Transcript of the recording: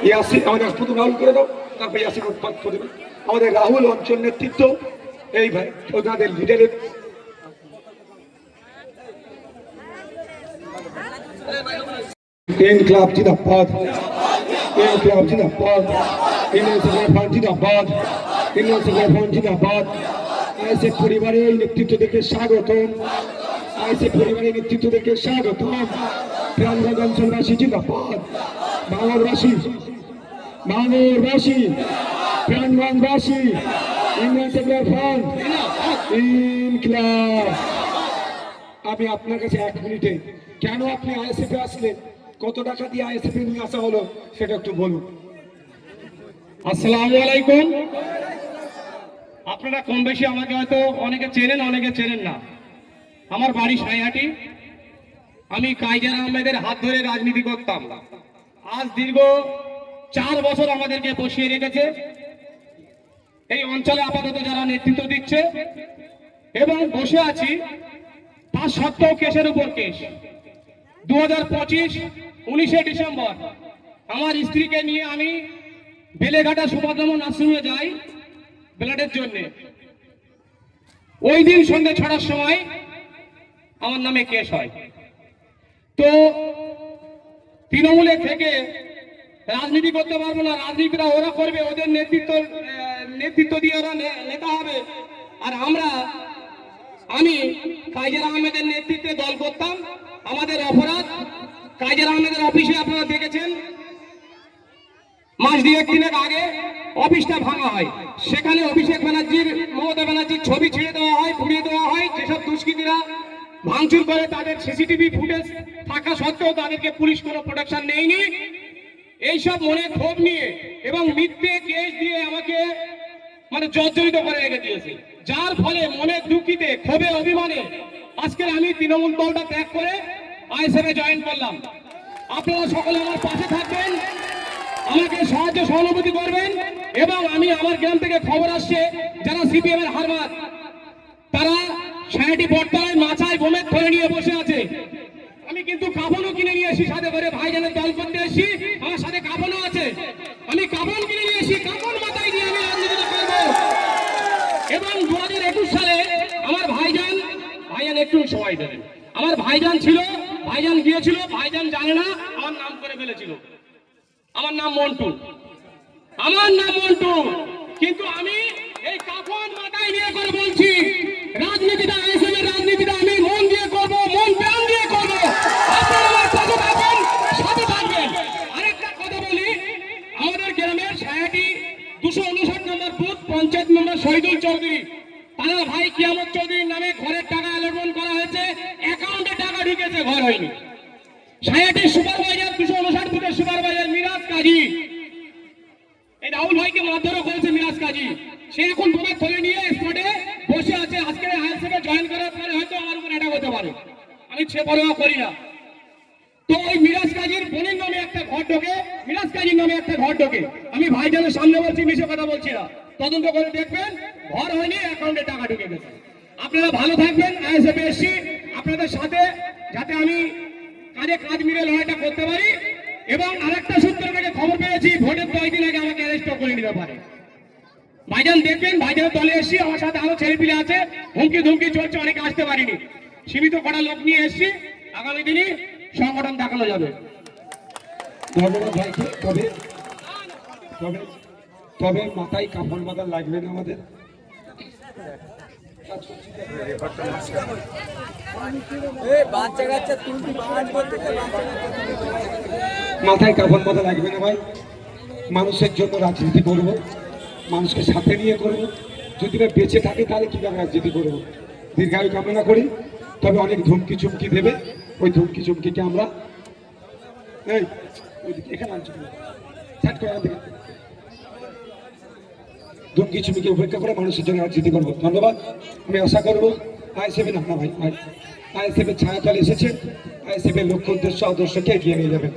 ইয়াসিন আমাদের প্রথম রাহুল করে দাও, তারপর ইয়াসিন উৎপাদ করে দেবে। আমাদের রাহুল অঞ্চল নেতৃত্ব এই ভাই ওনাদের লিডারের ইনকলাব জিন্দাবাদ, ইনকলাব জিন্দাবাদ, ইনকলাব জিন্দাবাদ, ইনকলাব জিন্দাবাদ। আইএসএফ পরিবারের নেতৃত্ব থেকে স্বাগতম, আইএসএফ পরিবারের নেতৃত্ব থেকে স্বাগতম। প্রাণগঞ্জ অঞ্চলবাসী জিন্দাবাদ, বাংলাদেশবাসী, বাংলাদেশবাসী, প্রাণগঞ্জবাসী, ইনকলাব ফ্রন্ট, ইনকলাব। আমি আপনার কাছে 1 মিনিটে কেন আপনি আইএসএফে আসলেন, কত টাকা দিয়ে আইএসএফে নিয়ে আসা হলো সেটা একটু বলুন। আসসালামু আলাইকুম। আপনারা কম বেশি আমাকে হয়তো অনেকে চেনেন, অনেকে চেনেন না। আমার বাড়ি সাইহাটি। আমি কাইজার আহমেদের হাত ধরে রাজনীতি করতাম। আজ দীর্ঘ 4 বছর আমাদেরকে বসিয়ে রেখেছে এই অঞ্চলে আপাতত যারা নেতৃত্ব দিচ্ছে, এবং বসে আছি তার সত্ত্বেও কেসের উপর কেস। 2025 19শে ডিসেম্বর আমার স্ত্রীকে নিয়ে আমি বেলেঘাটা সুভদ্রমন আশ্রমে যাই ব্লাডের জন্য। ওই দিন সন্ধ্যে 6টার সময় আমার নামে কেস হয়। তো তৃণমূলে থেকে রাজনীতি করতে পারবো না, রাজনীতিটা ওরা করবে, ওদের নেতৃত্ব দিয়ে ওরা নেতা হবে। আর আমি কাইজার আহমেদের নেতৃত্বে দল করতাম। আমাদের অপরাধ, কাইজার আহমেদের অফিসে আপনারা দেখেছেন মাস 2-3 আগে অফিসটা ভাঙা হয়। সেখানে অভিষেক ব্যানার্জির, মমতা ব্যানার্জির ছবি ছেড়ে দেওয়া হয়, পুড়িয়ে দেওয়া হয়। যেসব দুষ্কৃতীরা ভাঙচুর করে তাদের সিসিটিভি ফুটেজ থাকা সত্ত্বেও তাদেরকে পুলিশ কোনো প্রোটেকশন নেয়নি। এইসব মনে ক্ষোভ নিয়ে এবং মিথ্যে কেস দিয়ে আমাকে জর্জরিত করে রেখে দিয়েছে, যার ফলে মনের দুঃখিতে, ক্ষোভে, অভিমানে আজকে আমি তৃণমূল দলটা ত্যাগ করে আইএসএফে জয়েন করলাম। আপনারা সকলে আমার পাশে থাকবেন, আমাকে সাহায্য সহানুভূতি করবেন। এবং আমি আমার গ্রাম থেকে খবর আসছে যারা সিপিএম এর হারমাত, তারা সাইহাটি বটতলায় মাচায় বোমের ধরে নিয়ে বসে আছে। আমি কিন্তু কাফনও কিনে নিয়ে এসেছি সাথে করে, ভাইজানের দল করতে এসেছি, আমার সাথে কাফনও আছে। আমি কাফন কিনে নিয়ে এসেছি, কাফন মাথায় দিয়ে আমি রাজনীতি করবো। এবং 2021 সালে আমার ভাইজান একটু সময় দেবেন, আমার ভাইজান ছিল, ভাইজান গিয়েছিল, ভাইজান জানে না, আমার নাম করে ফেলেছিল। আমার নাম মন্টু, আমার নাম মন্টু। কিন্তু আমি এই কাফন মাথায় নিয়ে করে বলছি, রাজনীতিটা, আইএসএফ এর রাজনীতিটা আমি মন দিয়ে করবো, মন প্রাণ দিয়ে করবো। আপনারা আমার পাশে থাকবেন, সাথে থাকবেন। আরেকটা কথা বলি, আমাদের গ্রামের সাইহাটি 259 নম্বর বুথ পঞ্চায়েত মেম্বার শহীদুল চৌধুরী, তার ভাই কিয়ামত চৌধুরীর নামে ঘরের টাকা অ্যালটমেন্ট করা হয়েছে, অ্যাকাউন্টে টাকা ঢুকেছে, ঘর হয়নি। সাইহাটির সুপারভাইজার, 259 বুথের সুপারভাইজার মিরাজ কাজী, এই রাহুল ভাইকে মারধরও করেছে মিরাজ কাজী। সে এখন বোমা তুলে নিয়ে স্পটে বসে আছে। আজকে আইএসএফে জয়েন করার পরে হয়তো আমার উপর অ্যাটাক হতে পারে, আমি সে পরোয়া করি না। তো ওই মিরাজ কাজীর বোনের নামে একটা ঘর ঢোকে, মিরাজ কাজীর নামে একটা ঘর ঢোকে। আমি ভাইজানের সামনে বলছি, মিশে কথা বলছি না, তদন্ত করে দেখবেন ঘর হয়নি, অ্যাকাউন্টে টাকা ঢুকে গেছে। আপনারা ভালো থাকবেন, আইএসএফে এসছি আপনাদের সাথে, যাতে আমি কাজে কাজ মিলে লড়াইটা করতে পারি। এবং আরেকটা সূত্র থেকে খবর পেয়েছি, ভোটের 10 দিন আগে আমাকে অ্যারেস্ট করে নিতে পারে। ভাইজান দেখবেন, ভাইজানের দলে এসছি, আমার সাথে আরো ছেলেপিলে আছে, হুমকি ধুমকি চলছে, অনেকে আসতে পারিনি। সীমিত কটা লোক নিয়ে এসছি, আগামী দিনই সংগঠন দেখানো যাবে। ধন্যবাদ ভাইকে। তবে তবে তবে মাথায় কাপড় বাঁধা লাগবে না আমাদের। মাথায় কাপড় বাঁধা লাগবে না ভাই, মানুষের জন্য রাজনীতি করব, মানুষকে সাথে নিয়ে করব। যদি না বেঁচে থাকে তাহলে কিভাবে রাজনীতি করবো। দীর্ঘায়ু কামনা করি। তবে অনেক ধুমকি চুমকি দেবে, ওই ধুমকি চুমকিকে আমরা এখানে ধুমকি চুমকি উপেক্ষা করে মানুষের জন্য রাজনীতি করবো। ধন্যবাদ। আমি আশা করবো আইএসএফ না ভাই, আইএসএফ এর ছায়াতলে এসেছে, আইএসএফ এর লক্ষ্য উদ্দেশ্য আদর্শকে এগিয়ে নিয়ে যাবেন।